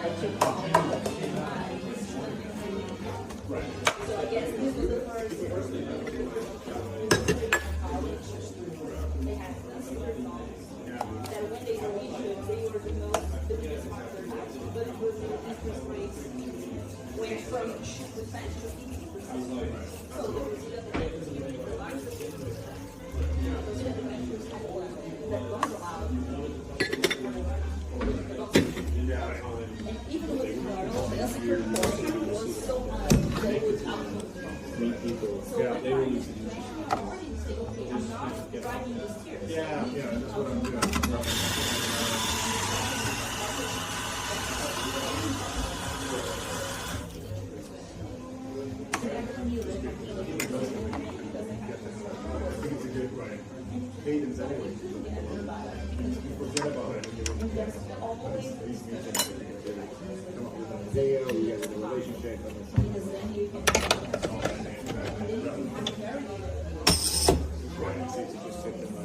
So I guess this was the first college. They had secret songs that when they were issued, they were the biggest part of their house. But it was the interest rates went from 2% to 50%. So there was just the largest that was allowed. And even with the unsecured portion was so high that it was out. So Yeah, they were using say, okay, I'm not driving this here. Yeah, that's what I'm doing. Cadence anyway. You forget about it when you look at these meetings that you get come up with an idea, we get the relationship, and it's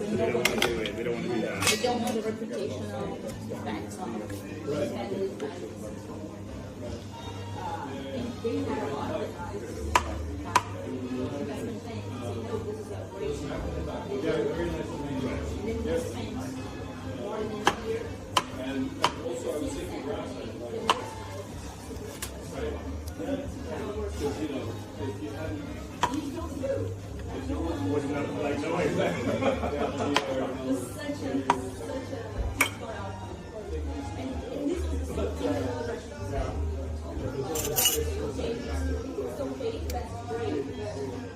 they don't want to do it, they don't want to do that. They don't know the reputational effects of they had a lot of investment things. You know, this is a great Yeah, very nice to meet you. Yes. more than a year. And also, I was thinking grass, because, you know, if you hadn't, wasn't that like noise? Such a and this was the same thing that it's okay, that's great.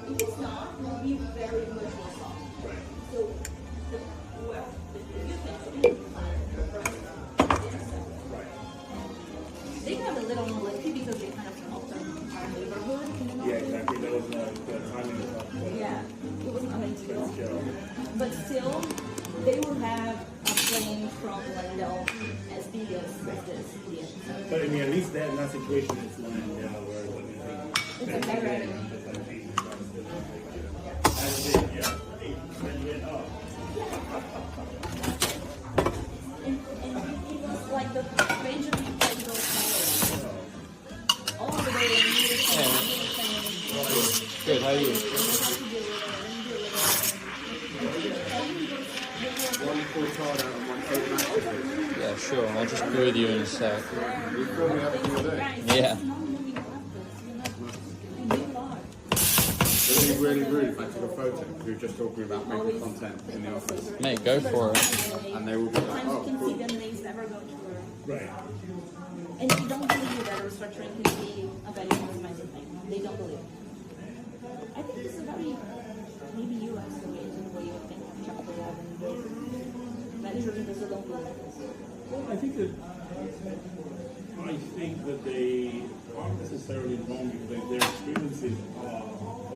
If it's not, we'll be very much more soft. So, well, you can they have a little loyalty because they kind of helped our neighborhood. You know? Yeah, exactly. That was the timing of Yeah, it was not ideal. But still, they will have a plane from London as big as this. Yeah. But I mean, at least that in that situation, it's lying down where what you think. It's a direct. And it was like the Benjamin Franklin all the way in Good, how are you? One full card out and one heromasterblog. Yeah, sure. I'll just be with you in a sec. You film me every single day. Yeah. It would be really rude if I took a photo because we were just talking about making content in the office. Mate, go for it. And they will be like, Sometimes oh, you can see cool. them, names never go to her. Right. And they don't believe that restructuring can be a very expensive thing. They don't believe it. I think this is very, maybe you as the way you think of Chapter 11. Managers in Brazil don't believe this. Well, I think that they aren't necessarily wrong because their experiences are